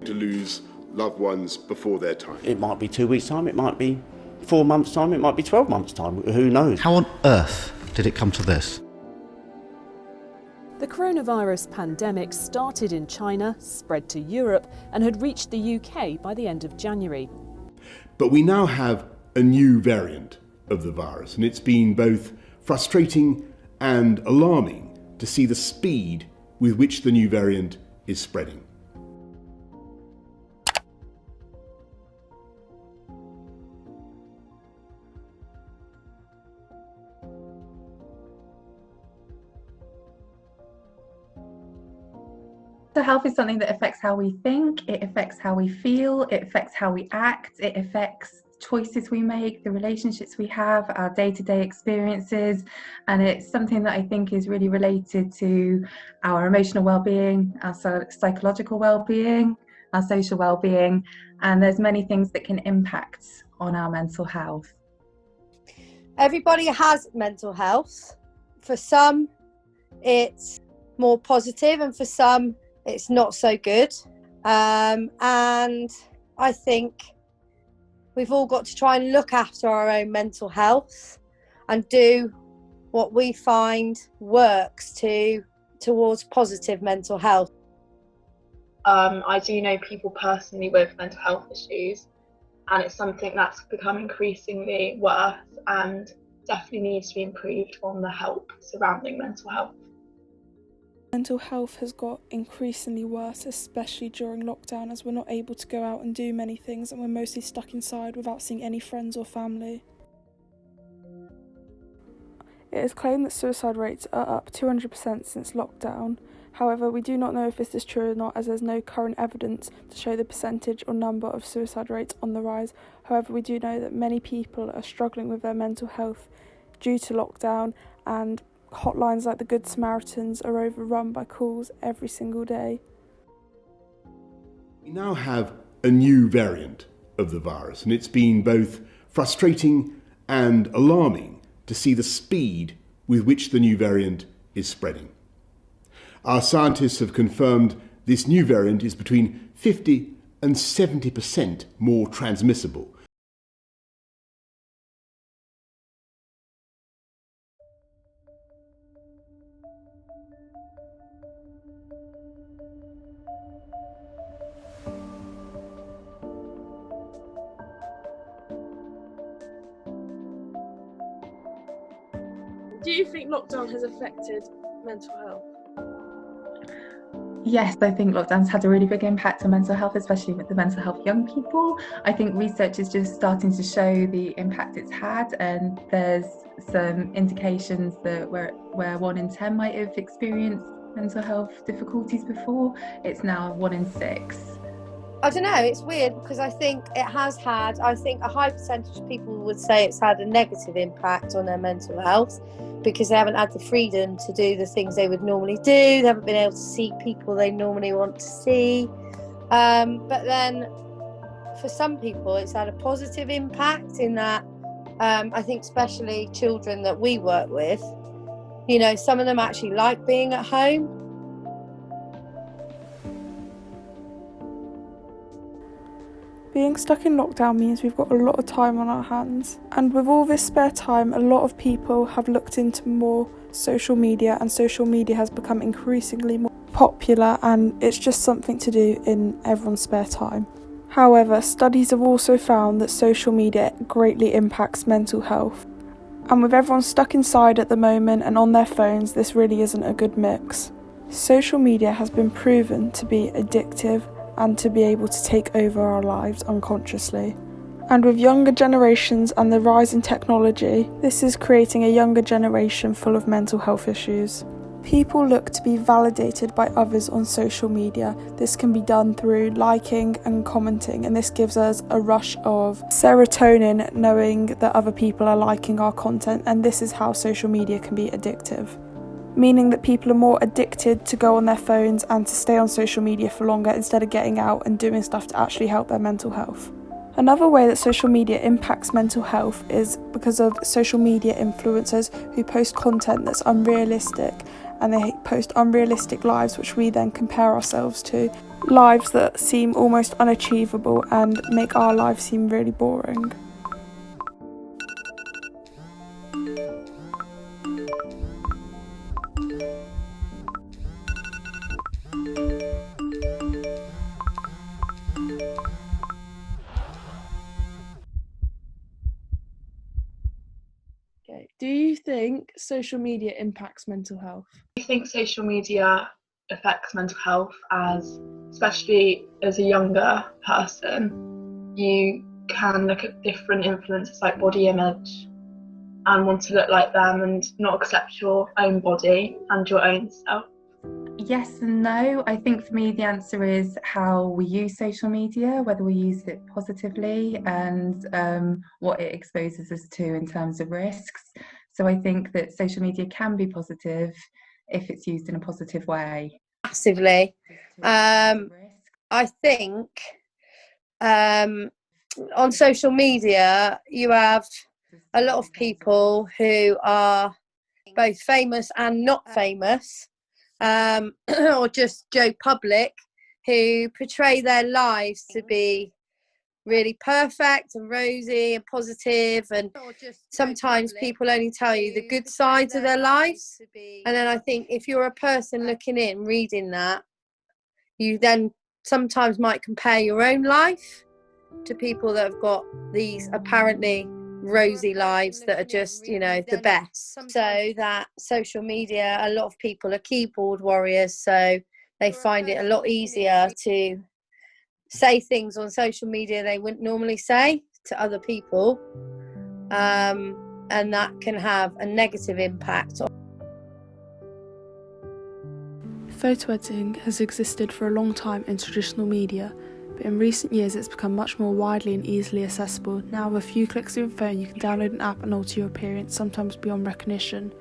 To lose loved ones before their time. It might be 2 weeks' time, it might be 4 months' time, it might be 12 months' time, who knows? How on earth did it come to this? The coronavirus pandemic started in China, spread to Europe and had reached the UK by the end of January. But we now have a new variant of the virus, and it's been both frustrating and alarming to see the speed with which the new variant is spreading. So health is something that affects how we think, it affects how we feel, it affects how we act, it affects choices we make, the relationships we have, our day-to-day experiences, and it's something that I think is really related to our emotional well-being, our psychological well-being, our social well-being, and there's many things that can impact on our mental health. Everybody has mental health. For some, it's more positive, and for some, it's not so good. And I think we've all got to try and look after our own mental health and do what we find works towards positive mental health. I do know people personally with mental health issues, and it's something that's become increasingly worse and definitely needs to be improved on the help surrounding mental health. Mental health has got increasingly worse, especially during lockdown, as we're not able to go out and do many things and we're mostly stuck inside without seeing any friends or family. It is claimed that suicide rates are up 200% since lockdown. However, we do not know if this is true or not, as there's no current evidence to show the percentage or number of suicide rates on the rise. However, we do know that many people are struggling with their mental health due to lockdown, and hotlines like the Good Samaritans are overrun by calls every single day. We now have a new variant of the virus, and it's been both frustrating and alarming to see the speed with which the new variant is spreading. Our scientists have confirmed this new variant is between 50 and 70% more transmissible. Do you think lockdown has affected mental health? Yes, I think lockdown's had a really big impact on mental health, especially with the mental health of young people. I think research is just starting to show the impact it's had, and there's some indications that where 1 in 10 might have experienced mental health difficulties before, it's now 1 in 6. I don't know, it's weird because I think it has had, a high percentage of people would say it's had a negative impact on their mental health because they haven't had the freedom to do the things they would normally do. They haven't been able to see people they normally want to see. But then for some people, it's had a positive impact in that I think especially children that we work with, you know, some of them actually like being at home. Being stuck in lockdown means we've got a lot of time on our hands, and with all this spare time, a lot of people have looked into more social media, and social media has become increasingly more popular, and it's just something to do in everyone's spare time. However, studies have also found that social media greatly impacts mental health, and with everyone stuck inside at the moment and on their phones, this really isn't a good mix. Social media has been proven to be addictive and to be able to take over our lives unconsciously. And with younger generations and the rise in technology, this is creating a younger generation full of mental health issues. People look to be validated by others on social media. This can be done through liking and commenting, and this gives us a rush of serotonin knowing that other people are liking our content, and this is how social media can be addictive. Meaning that people are more addicted to go on their phones and to stay on social media for longer instead of getting out and doing stuff to actually help their mental health. Another way that social media impacts mental health is because of social media influencers who post content that's unrealistic and they post unrealistic lives which we then compare ourselves to, lives that seem almost unachievable and make our lives seem really boring. Okay. Do you think social media impacts mental health? I think social media affects mental health, as especially as a younger person, you can look at different influences like body image and want to look like them and not accept your own body and your own self. Yes and no. I think for me the answer is how we use social media, whether we use it positively, and what it exposes us to in terms of risks. So I think that social media can be positive if it's used in a positive way. Massively. I think on social media you have a lot of people who are both famous and not famous, or just Joe Public, who portray their lives to be really perfect and rosy and positive, and sometimes people only tell you the good sides of their lives. And then I think if you're a person looking in, reading that, you then sometimes might compare your own life to people that have got these apparently rosy lives that are just, you know, the best. So that social media, a lot of people are keyboard warriors, so they find it a lot easier to say things on social media they wouldn't normally say to other people, and that can have a negative impact. Photo editing has existed for a long time in traditional media, but in recent years it's become much more widely and easily accessible. Now with a few clicks of your phone you can download an app and alter your appearance, sometimes beyond recognition.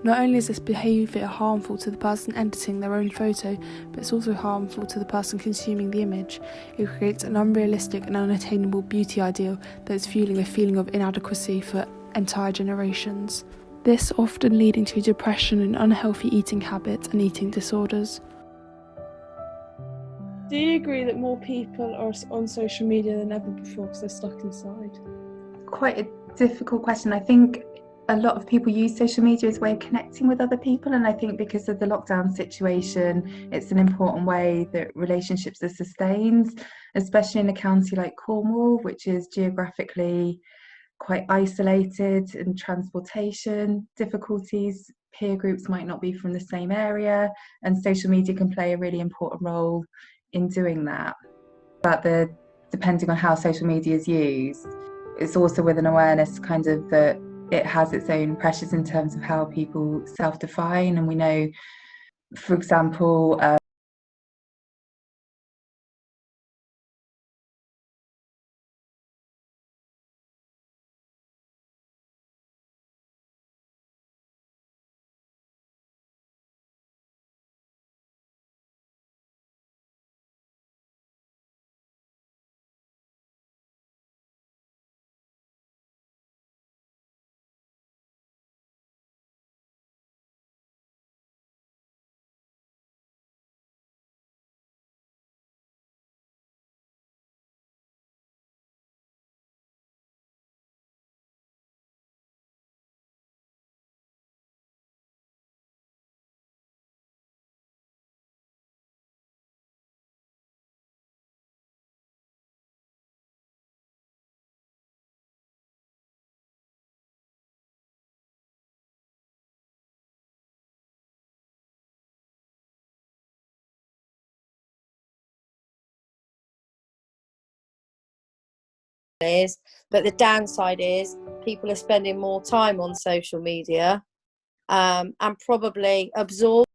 Not only is this behaviour harmful to the person editing their own photo, but it's also harmful to the person consuming the image. It creates an unrealistic and unattainable beauty ideal that is fueling a feeling of inadequacy for entire generations. This often leading to depression and unhealthy eating habits and eating disorders. Do you agree that more people are on social media than ever before because they're stuck inside? Quite a difficult question. I think a lot of people use social media as a way of connecting with other people, and I think because of the lockdown situation it's an important way that relationships are sustained, especially in a county like Cornwall, which is geographically quite isolated, and transportation difficulties, peer groups might not be from the same area, and social media can play a really important role in doing that. But depending on how social media is used, it's also with an awareness kind of that it has its own pressures in terms of how people self-define. And we know, for example, But the downside is people are spending more time on social media, and probably absorb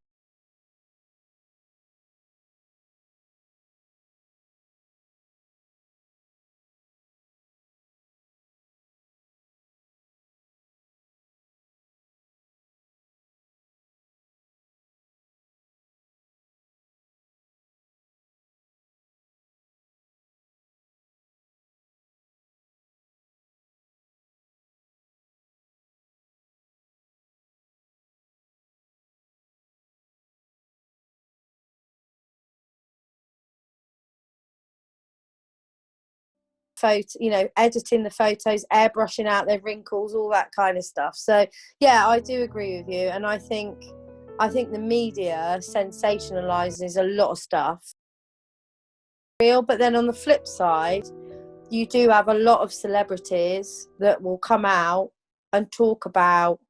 editing the photos, airbrushing out their wrinkles, all that kind of stuff. So yeah, I do agree with you, and I think the media sensationalizes a lot of stuff real. But then on the flip side, you do have a lot of celebrities that will come out and talk about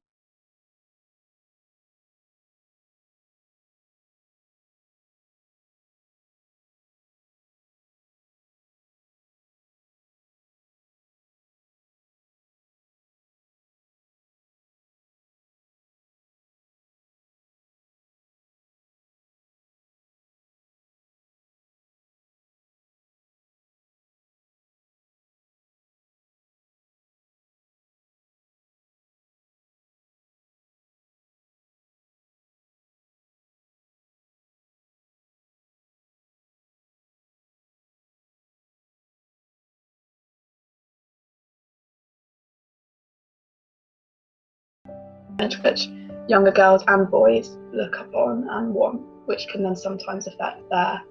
which younger girls and boys look upon and want, which can then sometimes affect their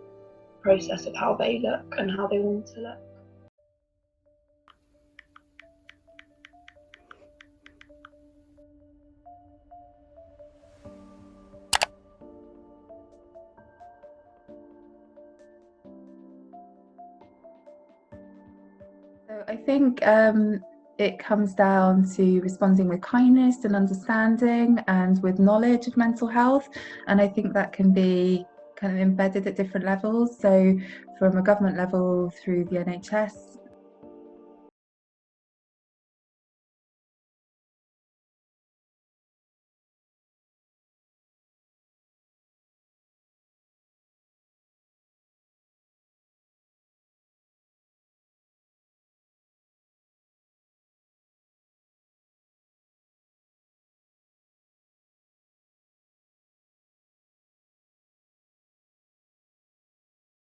process of how they look and how they want to look. So I think it comes down to responding with kindness and understanding and with knowledge of mental health. And I think that can be kind of embedded at different levels. So from a government level through the NHS.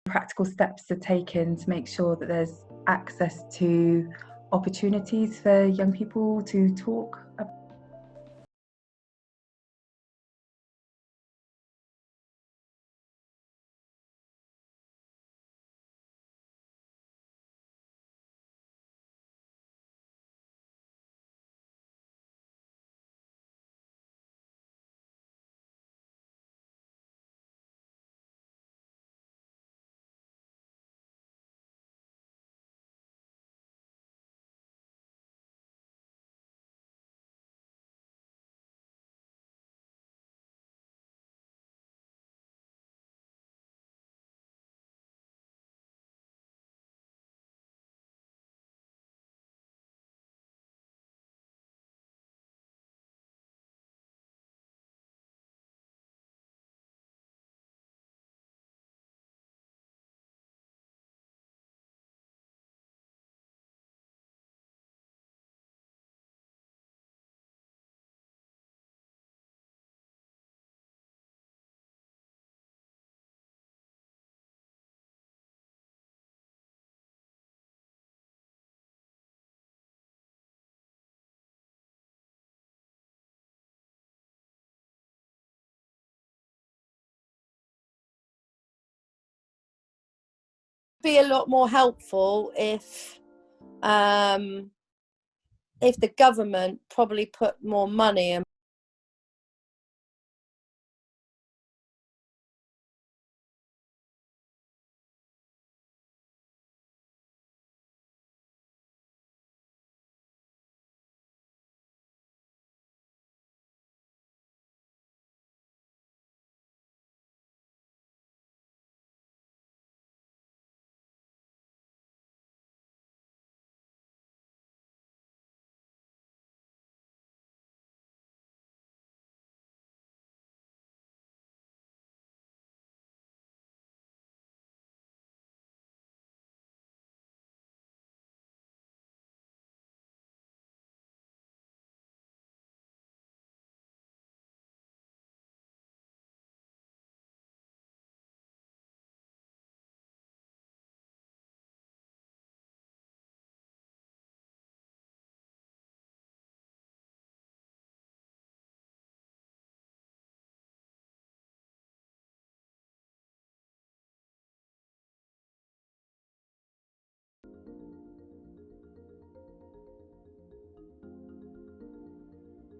Practical steps are taken to make sure that there's access to opportunities for young people to talk about. Be a lot more helpful if the government probably put more money and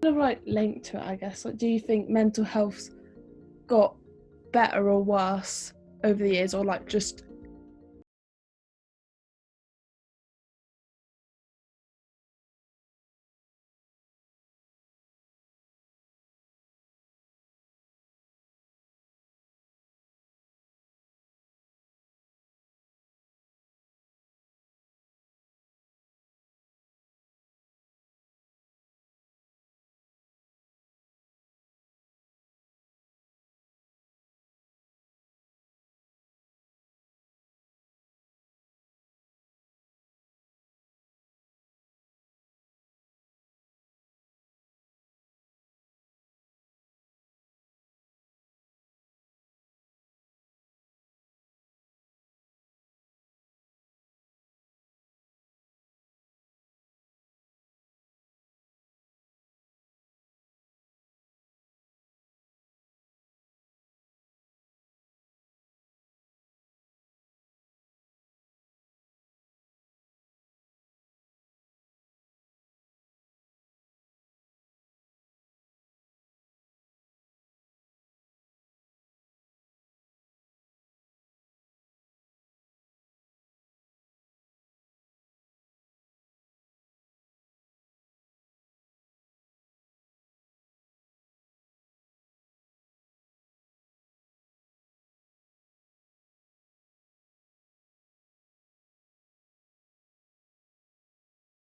of like linked to it, I guess. Like, do you think mental health got better or worse over the years, or like just